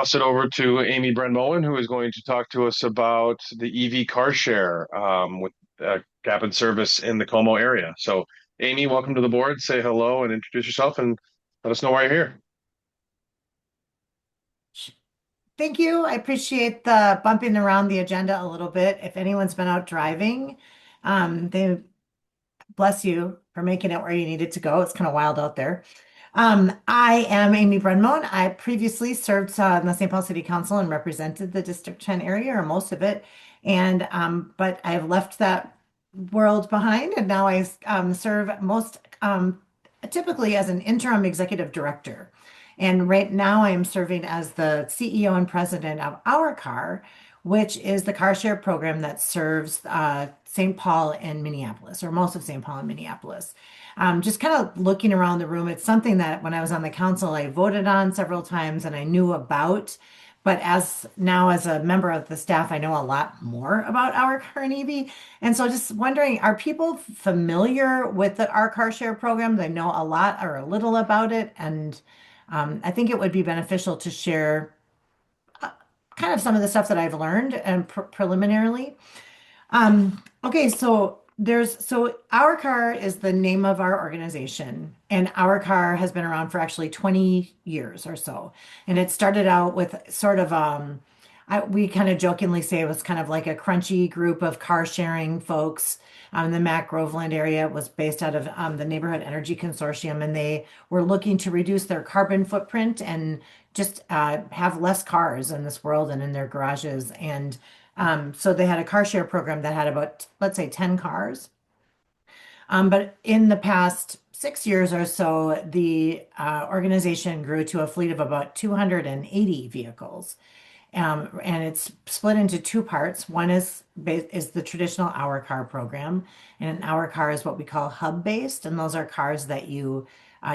Toss it over to Amy Brendmoen, who is going to talk to us about the EV Carshare with cabin service in the Como area. So, Amy, welcome to the board. Say hello and introduce yourself and let us know why you're here. Thank you. I appreciate the bumping around the agenda a little bit. If anyone's been out driving, they bless you for making it where you needed to go. It's kind of wild out there. I am Amy Brendmoen. I previously served in the St. Paul City Council and represented the District 10 area or most of it. And but I have left that world behind, and now I serve most typically as an interim executive director. And right now I am serving as the CEO and president of Hourcar, which is the car share program that serves St. Paul and Minneapolis, or most of St. Paul and Minneapolis. Just kind of looking around the room, it's something that when I was on the council, I voted on several times and I knew about. But as now, as a member of the staff, I know a lot more about our car and EV. And so just wondering, are people familiar with our car share program? They know a lot or a little about it. And I think it would be beneficial to share kind of some of the stuff that I've learned and preliminarily. Okay, so Our Car is the name of our organization, and Our Car has been around for actually 20 years or so. And it started out with sort of we kind of jokingly say it was kind of like a crunchy group of car sharing folks. In the Mac Groveland area. It was based out of the Neighborhood Energy Consortium, and they were looking to reduce their carbon footprint and just have less cars in this world and in their garages. And so they had a car share program that had about, let's say, 10 cars. But in the past 6 years or so, the organization grew to a fleet of about 280 vehicles. And it's split into two parts. One is the traditional hour car program, and an hour car is what we call hub based, and those are cars that you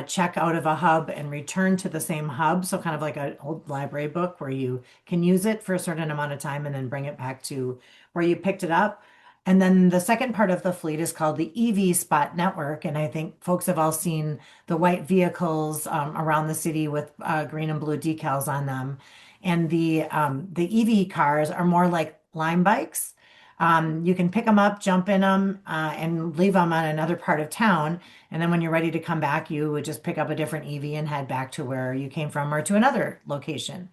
check out of a hub and return to the same hub. So kind of like an old library book where you can use it for a certain amount of time and then bring it back to where you picked it up. And then the second part of the fleet is called the EV Spot Network. And I think folks have all seen the white vehicles around the city with green and blue decals on them. And the EV cars are more like Lime bikes. You can pick them up, jump in them, and leave them on another part of town. And then when you're ready to come back, you would just pick up a different EV and head back to where you came from or to another location.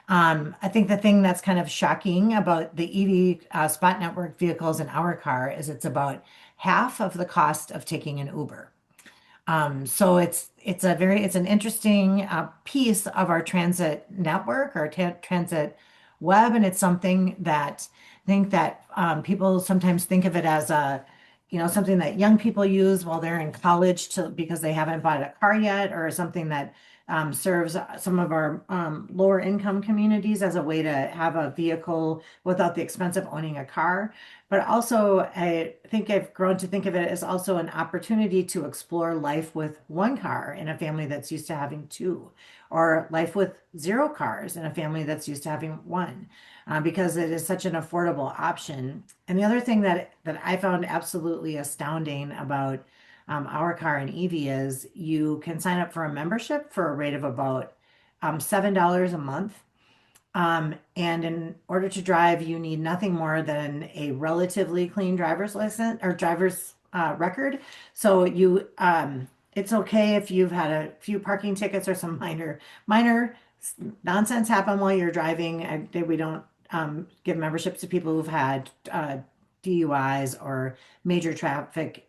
I think the thing that's kind of shocking about the EV Spot Network vehicles in our car is it's about half of the cost of taking an Uber. So it's an interesting piece of our transit network, our transit web, and it's something that I think that people sometimes think of it as something that young people use while they're in college because they haven't bought a car yet, or something that serves some of our lower income communities as a way to have a vehicle without the expense of owning a car. But also, I think I've grown to think of it as also an opportunity to explore life with one car in a family that's used to having two, or life with zero cars in a family that's used to having one, because it is such an affordable option. And the other thing that I found absolutely astounding about our car and Evie is you can sign up for a membership for a rate of about $7 a month. And in order to drive, you need nothing more than a relatively clean driver's license or driver's record. So it's okay if you've had a few parking tickets or some minor nonsense happen while you're driving. We don't give memberships to people who've had DUIs or major traffic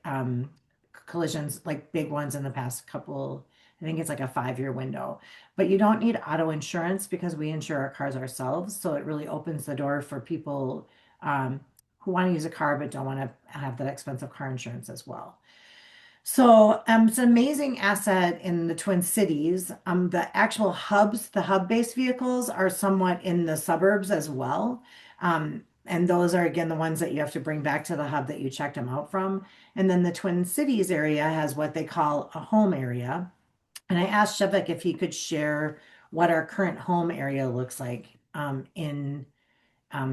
collisions, like big ones in the past couple. I think it's like a 5 year window. But you don't need auto insurance because we insure our cars ourselves. So it really opens the door for people who want to use a car but don't want to have that expensive car insurance as well. So it's an amazing asset in the Twin Cities. The actual hubs, the hub-based vehicles are somewhat in the suburbs as well. And those are again the ones that you have to bring back to the hub that you checked them out from. And then the Twin Cities area has what they call a home area. And I asked Shevik if he could share what our current home area looks like in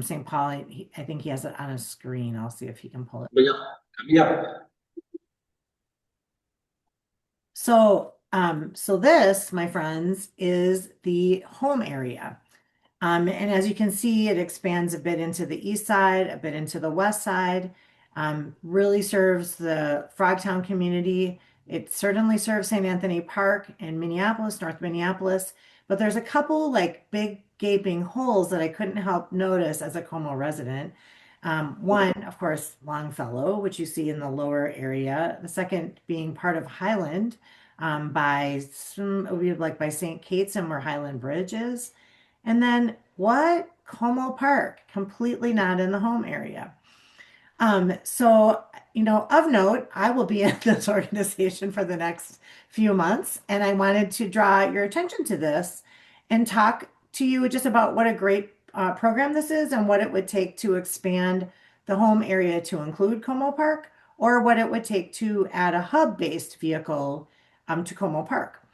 St. Paul. I think he has it on a screen. I'll see if he can pull it. Yeah. Yeah. So this, my friends, is the home area. And as you can see, it expands a bit into the east side, a bit into the west side. Really serves the Frogtown community. It certainly serves St. Anthony Park in Minneapolis, North Minneapolis. But there's a couple like big gaping holes that I couldn't help notice as a Como resident. One, of course, Longfellow, which you see in the lower area. The second being part of Highland, by some, it would be like by St. Kate's and where Highland Bridge is. And then what? Como Park, completely not in the home area. So, of note, I will be in this organization for the next few months, and I wanted to draw your attention to this and talk to you just about what a great program this is and what it would take to expand the home area to include Como Park, or what it would take to add a hub-based vehicle to Como Park.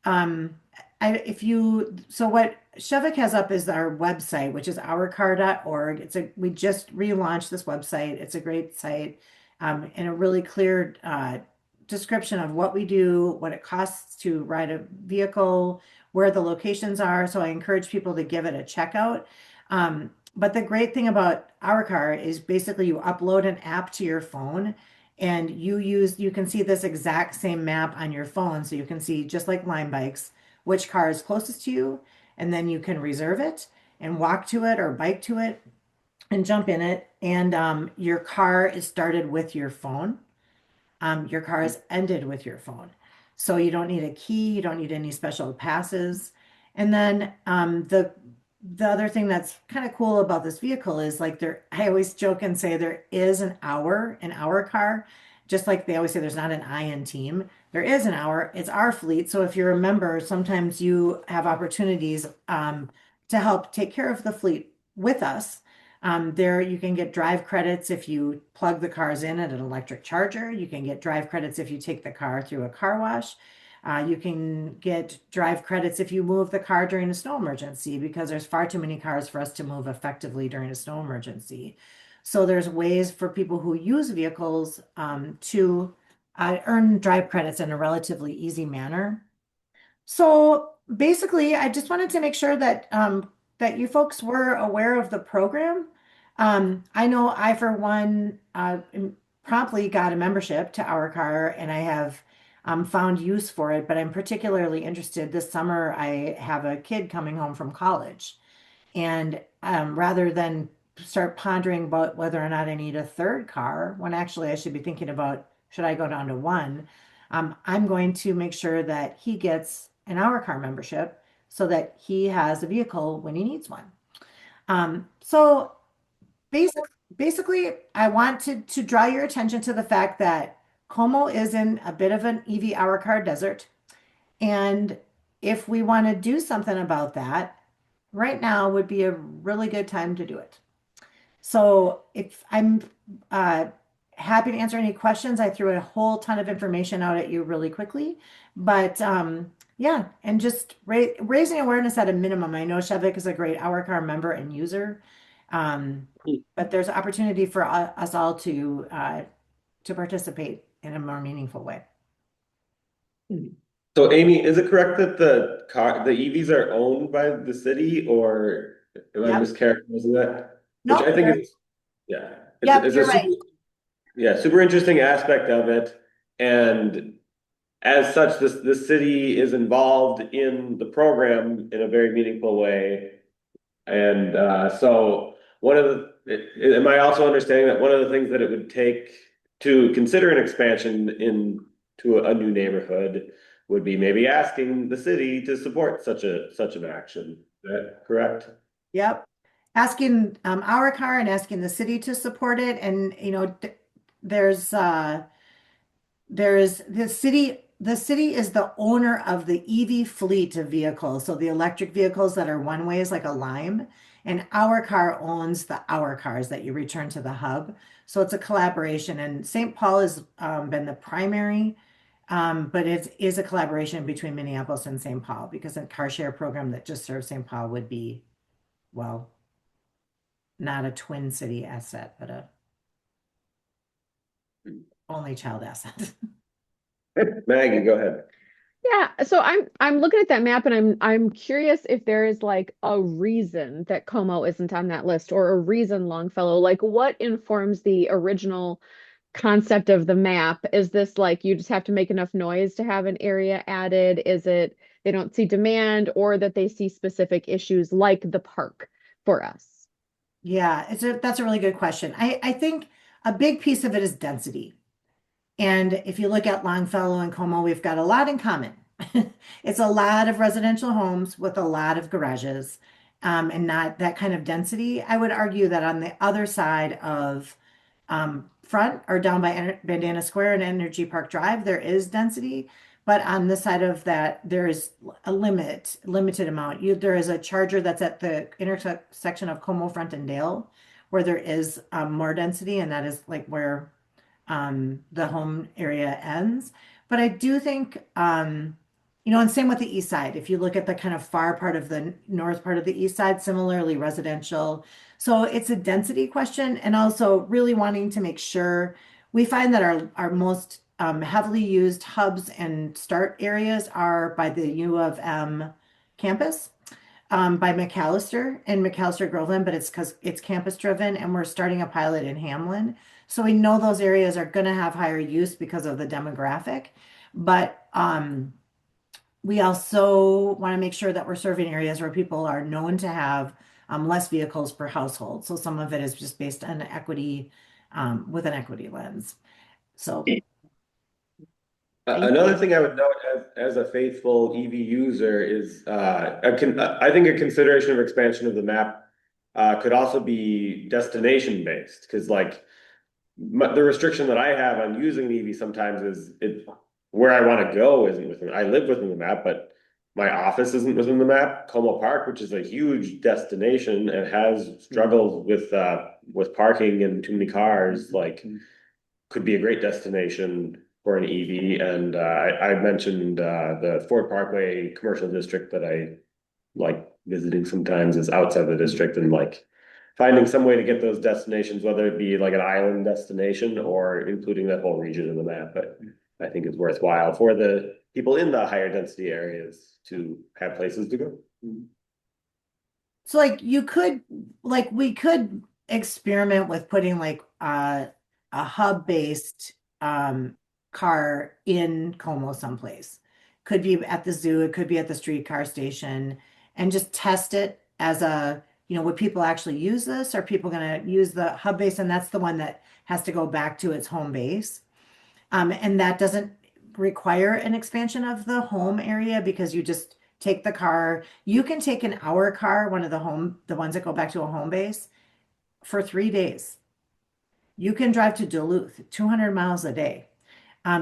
Um, so what Shevik has up is our website, which is hourcar.org. We just relaunched this website. It's a great site, and a really clear description of what we do, what it costs to ride a vehicle, where the locations are. So I encourage people to give it a check out. But the great thing about Hourcar is basically you upload an app to your phone and you can see this exact same map on your phone. So you can see, just like Lime Bikes, which car is closest to you, and then you can reserve it and walk to it or bike to it and jump in it. And your car is started with your phone. Your car is ended with your phone. So you don't need a key, you don't need any special passes. And then the other thing that's kind of cool about this vehicle is like I always joke and say there is an hour in our car, just like they always say there's not an I in team. There is an hour, it's our fleet. So if you're a member, sometimes you have opportunities to help take care of the fleet with us. There you can get drive credits if you plug the cars in at an electric charger. You can get drive credits if you take the car through a car wash. You can get drive credits if you move the car during a snow emergency because there's far too many cars for us to move effectively during a snow emergency. So there's ways for people who use vehicles to earn drive credits in a relatively easy manner. So basically, I just wanted to make sure that you folks were aware of the program. I know I, for one, promptly got a membership to Our Car, and I have found use for it. But I'm particularly interested. This summer, I have a kid coming home from college, and rather than start pondering about whether or not I need a third car, when actually I should be thinking about should I go down to one, I'm going to make sure that he gets an Hour Car membership so that he has a vehicle when he needs one. So basic, basically, I want to draw your attention to the fact that Como is in a bit of an EV Hour Car desert. And if we want to do something about that, right now would be a really good time to do it. So if I'm uh, happy to answer any questions, I threw a whole ton of information out at you really quickly. But yeah, and just raising awareness at a minimum. I know Shevik is a great Hourcar member and user, but there's opportunity for us all to participate in a more meaningful way. So Amy, is it correct that the EVs are owned by the city, or am I Yep. mischaracterizing that? Which I Nope. think is, yeah, Yep, it's a you're super, right. yeah, super interesting aspect of it. And as such, the city is involved in the program in a very meaningful way. And so am I also understanding that one of the things that it would take to consider an expansion into a new neighborhood would be maybe asking the city to support such an action? Is that correct? Yep. Asking our car and asking the city to support it. And there's there's the city is the owner of the EV fleet of vehicles. So the electric vehicles that are one ways like a Lime, and our car owns the our cars that you return to the hub. So it's a collaboration. And St. Paul has been the primary, but it is a collaboration between Minneapolis and St. Paul because a car share program that just serves St. Paul would be, well, not a twin city asset, but a only child asset. Maggie, go ahead. Yeah, so I'm looking at that map and I'm curious if there is like a reason that Como isn't on that list or a reason Longfellow. Like what informs the original concept of the map? Is this like you just have to make enough noise to have an area added? Is it they don't see demand or that they see specific issues like the park for us? Yeah, that's a really good question. I think a big piece of it is density. And if you look at Longfellow and Como, we've got a lot in common. It's a lot of residential homes with a lot of garages, and not that kind of density. I would argue that on the other side of front or down by Bandana Square and Energy Park Drive, there is density. But on this side of that, there is a limited amount. There is a charger that's at the intersection of Como Front and Dale, where there is more density, and that is like where the home area ends. But I do think, and same with the east side. If you look at the kind of far part of the north part of the east side, similarly residential. So it's a density question, and also really wanting to make sure we find that our most heavily used hubs and start areas are by the U of M campus, by McAllister and McAllister Groveland, but it's because it's campus driven and we're starting a pilot in Hamlin. So we know those areas are going to have higher use because of the demographic. But we also want to make sure that we're serving areas where people are known to have less vehicles per household. So some of it is just based on equity, with an equity lens. So thank Another you. thing I would note as a faithful EV user is I think a consideration of expansion of the map could also be destination based because like the restriction that I have on using the EV sometimes is where I want to go isn't within. I live within the map, but my office isn't within the map. Como Park, which is a huge destination and has struggled with parking and too many cars, like could be a great destination for an EV. And I mentioned the Ford Parkway commercial district that I like visiting sometimes is outside the district and like finding some way to get those destinations, whether it be like an island destination or including that whole region in the map. But I think it's worthwhile for the people in the higher density areas to have places to go. So like we could experiment with putting like a hub-based car in Como someplace. Could be at the zoo, it could be at the streetcar station, and just test it as would people actually use this? Are people going to use the hub base? And that's the one that has to go back to its home base. And that doesn't require an expansion of the home area because you just take the car. You can take an Hourcar, the ones that go back to a home base, for 3 days. You can drive to Duluth, 200 miles a day.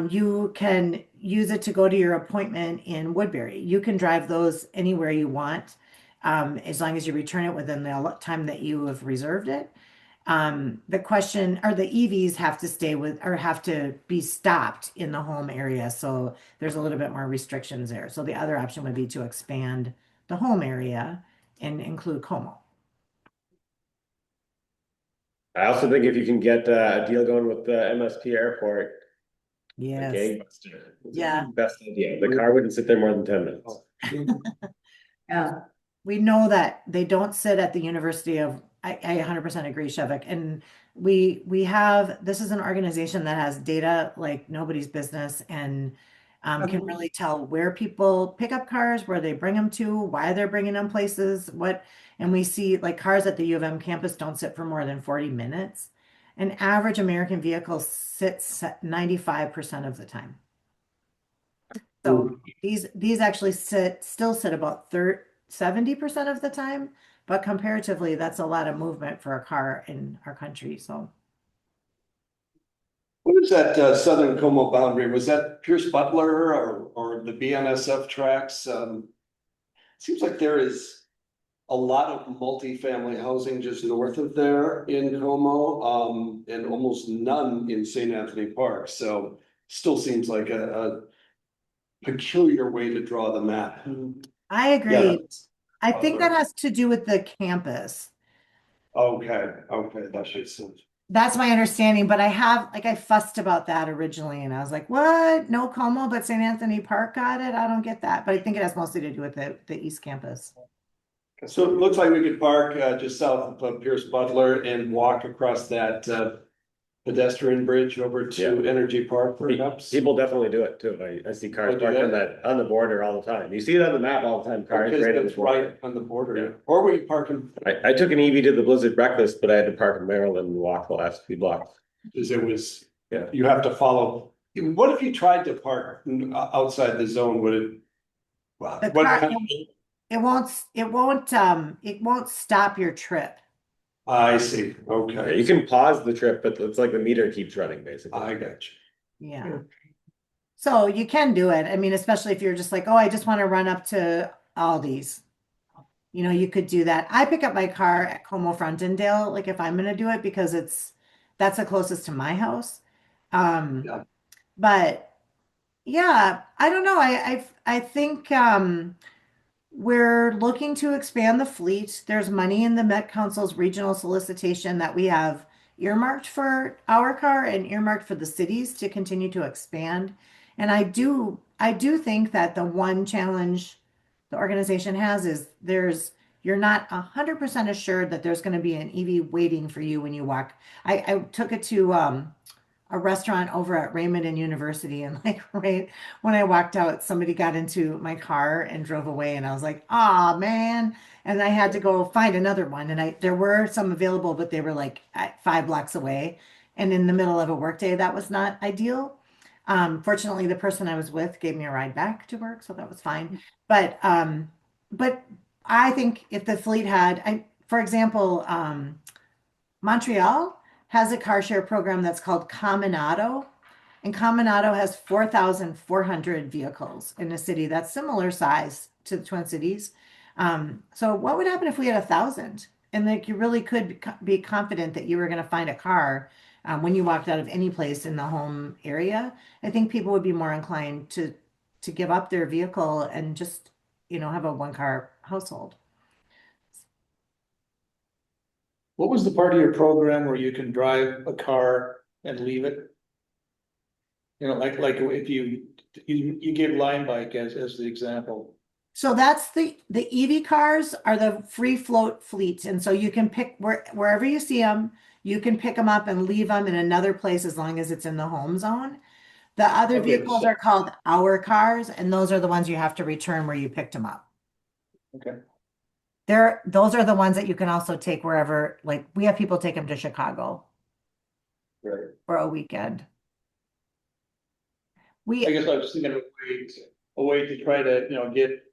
You can use it to go to your appointment in Woodbury. You can drive those anywhere you want, as long as you return it within the time that you have reserved it. The question are the EVs have to stay with or have to be stopped in the home area. So there's a little bit more restrictions there. So the other option would be to expand the home area and include Como. I also think if you can get a deal going with the MSP airport, like Yes. gangbuster, it's Yeah. the best idea. The car wouldn't sit there more than 10 minutes. Yeah. We know that they don't sit at the University of, I 100% agree, Shevik. And we have, this is an organization that has data like nobody's business and can really tell where people pick up cars, where they bring them to, why they're bringing them places, and we see like cars at the U of M campus don't sit for more than 40 minutes. An average American vehicle sits 95% of the time. So these actually still sit about 70% of the time, but comparatively, that's a lot of movement for a car in our country. So What is that southern Como boundary? Was that Pierce Butler or the BNSF tracks? Seems like there is a lot of multifamily housing just north of there in Como, and almost none in St. Anthony Park. So still seems like a peculiar way to draw the map. I Yeah. agree. I think that has to do with the campus. Okay, that makes sense. That's my understanding, but I fussed about that originally and I was like, what? No Como, but St. Anthony Park got it? I don't get that. But I think it has mostly to do with the East Campus. So it looks like we could park just south of Pierce Butler and walk across that pedestrian bridge over to Energy Park perhaps. People definitely do it too. I see cars Oh, do parked they? on the border all the time. You see it on the map all the time, cars Because right on the it's border. right on the border. Yeah. Or were you parking? I took an Evie to the Blizzard breakfast, but I had to park in Maryland and walk the last few blocks. Because it was, Yeah. you have to follow. What if you tried to park outside the zone? Would it? Wow. The What car, kind it won't stop your trip. I see. Yeah, Okay. you can pause the trip, but it's like the meter keeps running basically. I got you. Yeah. So you can do it. I mean, especially if you're just like, oh, I just want to run up to Aldi's. You know, you could do that. I pick up my car at Como Frontendale, like if I'm gonna do it because that's the closest to my house. Yeah. But yeah, I don't know. I think we're looking to expand the fleet. There's money in the Met Council's regional solicitation that we have earmarked for Hourcar and earmarked for the cities to continue to expand. And I do think that the one challenge the organization has is you're not 100% assured that there's going to be an EV waiting for you when you walk. I took it to a restaurant over at Raymond and University. And like right when I walked out, somebody got into my car and drove away. And I was like, oh man. And I had to go find another one. And there were some available, but they were like 5 blocks away. And in the middle of a workday, that was not ideal. Fortunately, the person I was with gave me a ride back to work, so that was fine. But I think if the fleet for example, Montreal has a car share program that's called Cominado, and Cominado has 4,400 vehicles in a city that's similar size to the Twin Cities. So what would happen if we had 1,000? And like you really could be confident that you were going to find a car when you walked out of any place in the home area. I think people would be more inclined to give up their vehicle and just, have a one car household. What was the part of your program where you can drive a car and leave it? You know, like if you gave Line Bike as the example. So that's the EV cars are the free float fleet. And so you can pick wherever you see them, you can pick them up and leave them in another place as long as it's in the home zone. The other Okay, vehicles so- are called our cars, and those are the ones you have to return where you picked them up. Okay. Those are the ones that you can also take wherever, like we have people take them to Chicago Right. for a weekend. I guess I was thinking of a way to try to, get,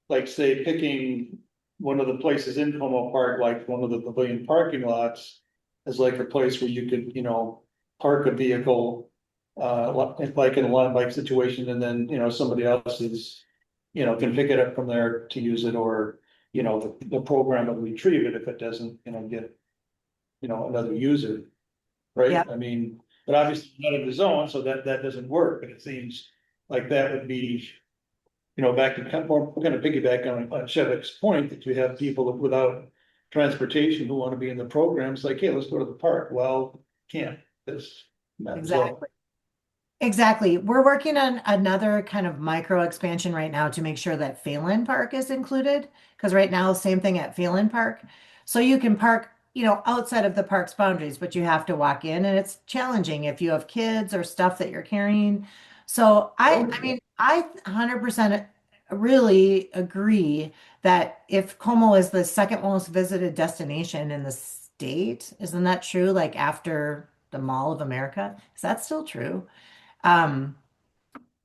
like, say, picking one of the places in Como Park, like one of the pavilion parking lots, as like a place where you could, park a vehicle, like in a Line Bike situation, and then, somebody else is, can pick it up from there to use it, or, the program will retrieve it if it doesn't, get, another user. Right? Yep. I mean, but obviously not in the zone, so that doesn't work, but it seems like that would be. Back to we're gonna piggyback on Chevik's point that you have people without transportation who want to be in the program. It's like, hey, let's go to the park. Well, can't this. Exactly. Exactly. We're working on another kind of micro expansion right now to make sure that Phelan Park is included. Because right now, same thing at Phelan Park. So you can park, outside of the park's boundaries, but you have to walk in, and it's challenging if you have kids or stuff that you're carrying. So I mean, I 100% really agree that if Como is the second most visited destination in the state, isn't that true? Like after the Mall of America, is that still true? Um,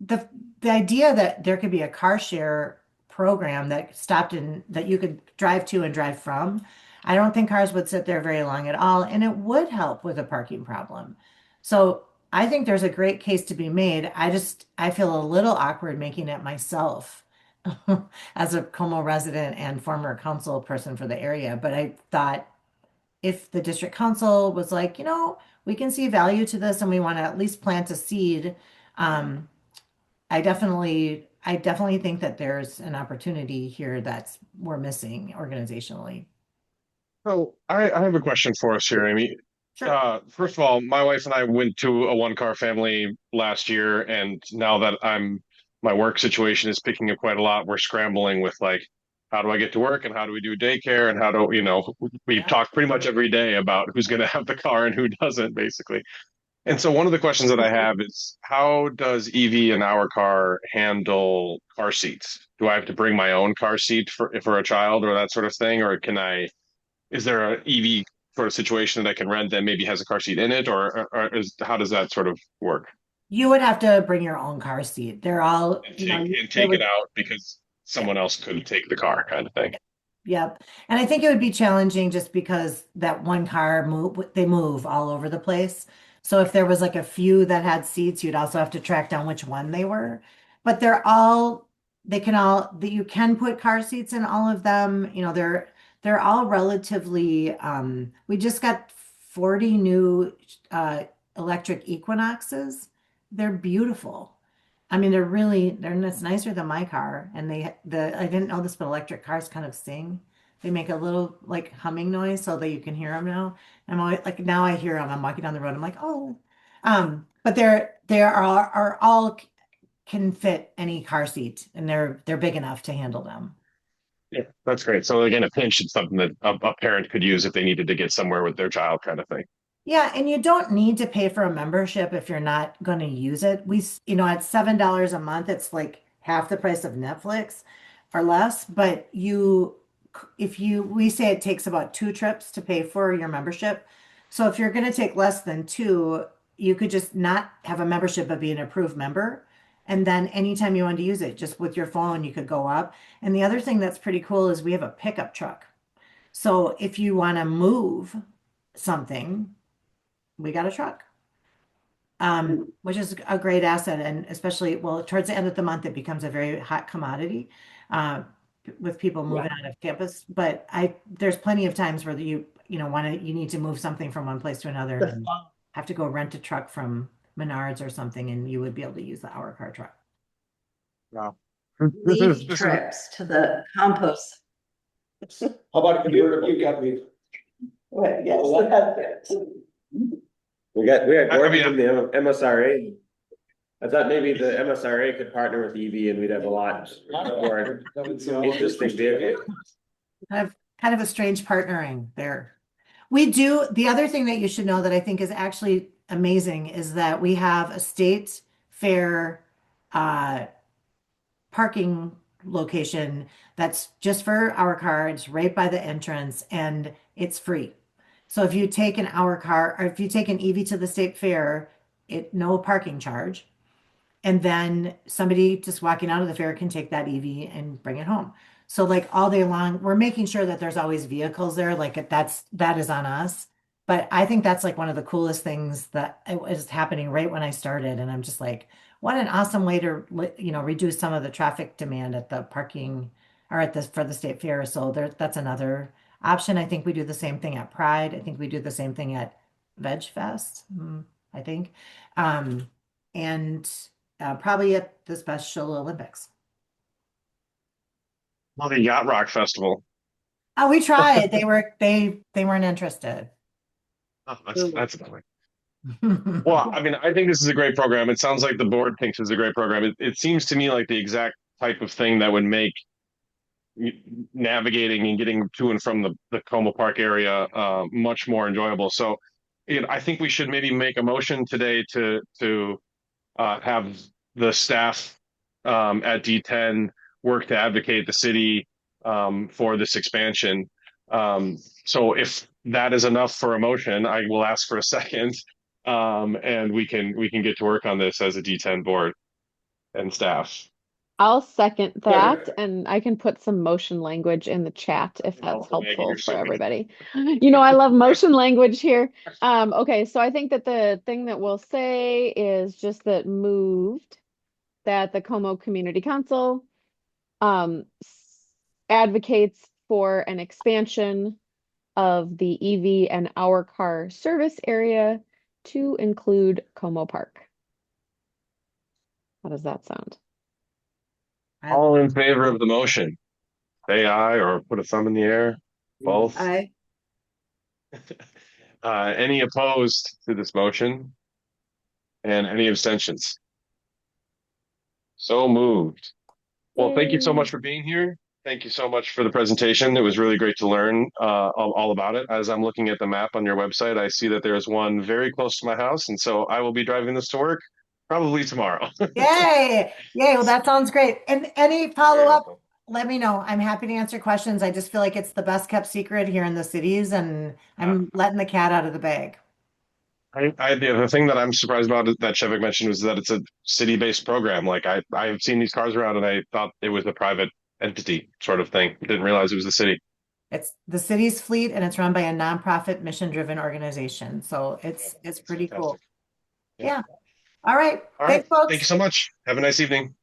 the the idea that there could be a car share program that stopped in that you could drive to and drive from, I don't think cars would sit there very long at all, and it would help with a parking problem. So I think there's a great case to be made. I feel a little awkward making it myself as a Como resident and former council person for the area, but I thought if the district council was like, we can see value to this and we want to at least plant a seed, um, I definitely think that there's an opportunity here we're missing organizationally. So I have a question for us here, Amy. First of all, my wife and I went to a one-car family last year, and now that my work situation is picking up quite a lot, we're scrambling with like, how do I get to work and how do we do daycare and how do, we Yeah. talk pretty much every day about who's going to have the car and who doesn't, basically. And so one of the questions that I have is, how does Evie and our car handle car seats? Do I have to bring my own car seat for a child or that sort of thing, or is there a EV sort of situation that I can rent that maybe has a car seat in it, or how does that sort of work? You would have to bring your own car seat. They're all, And you know, they take it would, out because yeah. someone else could take the car, kind of thing. Yep. And I think it would be challenging just because that one car they move all over the place. So if there was like a few that had seats, you'd also have to track down which one they were. But you can put car seats in all of them. You know, they're all relatively, we just got 40 new electric Equinoxes. They're beautiful. I mean, it's nicer than my car. And I didn't know this, but electric cars kind of sing. They make a little like humming noise so that you can hear them now. I'm always like, now I hear them. I'm walking down the road. I'm like, oh, but are all can fit any car seat and they're big enough to handle them. Yeah, that's great. So again, a pinch is something that a parent could use if they needed to get somewhere with their child, kind of thing. Yeah, and you don't need to pay for a membership if you're not going to use it. At $7 a month, it's like half the price of Netflix or less. But we say it takes about 2 trips to pay for your membership. So if you're going to take less than two, you could just not have a membership but be an approved member. And then anytime you want to use it, just with your phone, you could go up. And the other thing that's pretty cool is we have a pickup truck. So if you want to move something, we got a truck, which is a great asset. And especially, well, towards the end of the month, it becomes a very hot commodity uh, with people moving out of campus. But there's plenty of times where you need to move something from one place to another and have to go rent a truck from Menards or something, and you would be able to use the Hourcar truck. Wow. Leaf This is trips to the compost. How about a convertible? You got me. Well, yes. We got I Gordon mean, from the MSRA. I thought maybe the MSRA could partner with EV and we'd have a lot more interesting vehicles. Kind of a strange partnering there. The other thing that you should know that I think is actually amazing is that we have a state fair uh, parking location that's just for our car. It's right by the entrance and it's free. So if you take an hour car or if you take an EV to the state fair, no parking charge. And then somebody just walking out of the fair can take that EV and bring it home. So like all day long, we're making sure that there's always vehicles there. Like that is on us. But I think that's like one of the coolest things that is happening right when I started. And I'm just like, what an awesome way to, reduce some of the traffic demand at the parking or for the state fair. So that's another option. I think we do the same thing at Pride. I think we do the same thing at Veg Fest. I think. Um, and probably at the Special Olympics. well, the Yacht Rock Festival. Oh, we tried. They weren't interested. Oh, that's annoying. Well, I mean, I think this is a great program. It sounds like the board thinks it's a great program. It seems to me like the exact type of thing that would make navigating and getting to and from the Como Park area much more enjoyable. So, I think we should maybe make a motion today to have the staff at D10 work to advocate the city for this expansion. So if that is enough for a motion, I will ask for a second, and we can get to work on this as a D10 board and staff. I'll second that, and I can put some motion language in the chat if that's Oh, Maggie, helpful you're for so good. everybody. I love motion language here. Okay, so I think that the thing that we'll say is just that the Como Community Council advocates for an expansion of the EV and Our Car service area to include Como Park. How does that sound? All in favor of the motion, say aye or put a thumb in the air. Both. I Any opposed to this motion? And any abstentions? So moved. Well, thank you so much for being here. Thank you so much for the presentation. It was really great to learn all about it. As I'm looking at the map on your website, I see that there's one very close to my house, and so I will be driving this to work probably tomorrow. Yay. Yay. Well, that sounds great. And any Very follow-up, helpful. let me know. I'm happy to answer questions. I just feel like it's the best kept secret here in the cities, and Yeah. I'm letting the cat out of the bag. The thing that I'm surprised about that Shevik mentioned was that it's a city-based program. Like I've seen these cars around, and I thought it was a private entity sort of thing. Didn't realize it was the city. It's the city's fleet and it's run by a nonprofit mission-driven organization. So it's That's pretty cool. fantastic. Yeah. Yeah. All right. All right. Thanks, Thank you folks. so much. Have a nice evening.